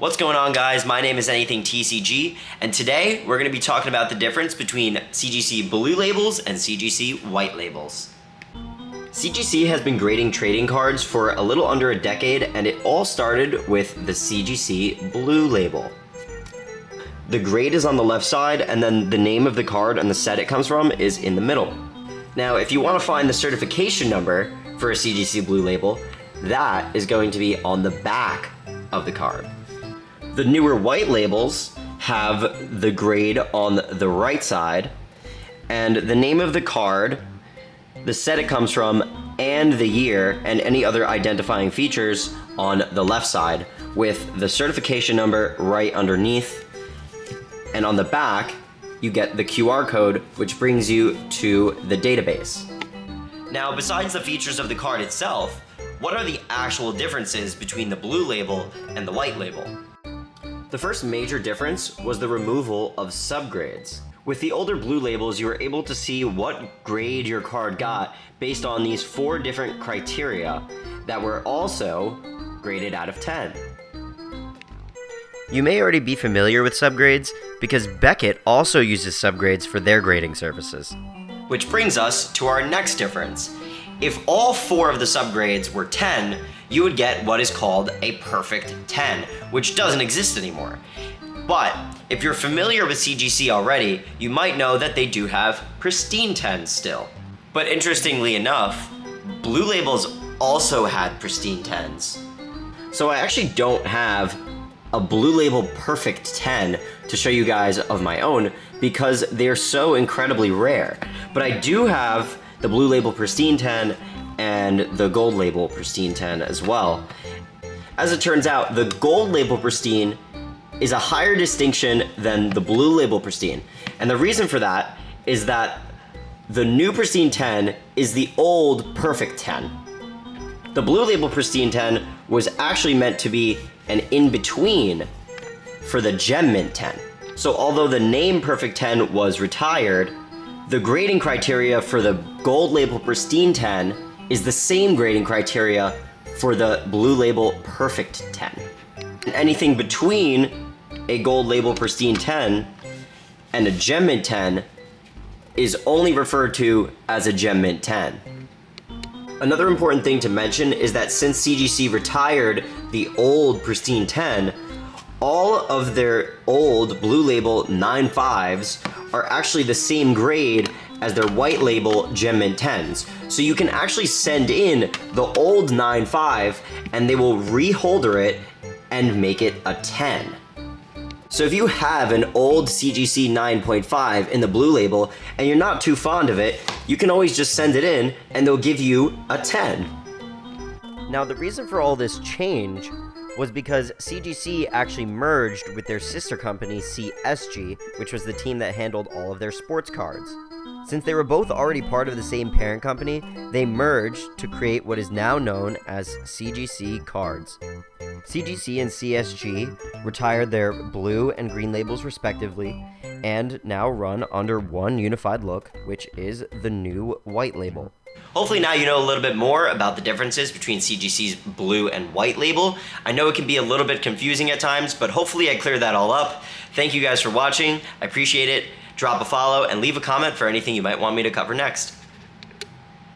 What's going on, guys? My name is Anything TCG, and today we're going to be talking about the difference between CGC blue labels and CGC white labels. CGC has been grading trading cards for a little under a decade, and it all started with the CGC blue label. The grade is on the left side, and then the name of the card and the set it comes from is in the middle. Now, if you want to find the certification number for a CGC blue label, that is going to be on the back of the card. The newer white labels have the grade on the right side, and the name of the card, the set it comes from, and the year, and any other identifying features on the left side, with the certification number right underneath. And on the back, you get the QR code, which brings you to the database. Now, besides the features of the card itself, what are the actual differences between the blue label and the white label? The first major difference was the removal of subgrades. With the older blue labels, you were able to see what grade your card got based on these 4 different criteria that were also graded out of 10. You may already be familiar with subgrades because Beckett also uses subgrades for their grading services. Which brings us to our next difference. If all 4 of the subgrades were 10, you would get what is called a perfect 10, which doesn't exist anymore. But if you're familiar with CGC already, you might know that they do have pristine 10s still. But interestingly enough, blue labels also had pristine 10s. So I actually don't have a blue label perfect 10 to show you guys of my own because they're so incredibly rare. But I do have the blue label pristine 10 and the gold label pristine 10 as well. As it turns out, the gold label pristine is a higher distinction than the blue label pristine. And the reason for that is that the new pristine 10 is the old perfect 10. The blue label pristine 10 was actually meant to be an in-between for the gem mint 10. So although the name perfect 10 was retired, the grading criteria for the gold label pristine 10 is the same grading criteria for the blue label perfect 10. And anything between a gold label pristine 10 and a gem mint 10 is only referred to as a gem mint 10. Another important thing to mention is that since CGC retired the old pristine 10, all of their old blue label 9.5s are actually the same grade as their white label gem mint 10s. So you can actually send in the old 9.5 and they will reholder it and make it a 10. So if you have an old CGC 9.5 in the blue label and you're not too fond of it, you can always just send it in and they'll give you a 10. Now, the reason for all this change was because CGC actually merged with their sister company CSG, which was the team that handled all of their sports cards. Since they were both already part of the same parent company, they merged to create what is now known as CGC Cards. CGC and CSG retired their blue and green labels respectively, and now run under one unified look, which is the new white label. Hopefully now you know a little bit more about the differences between CGC's blue and white label. I know it can be a little bit confusing at times, but hopefully I cleared that all up. Thank you guys for watching. I appreciate it. Drop a follow and leave a comment for anything you might want me to cover next.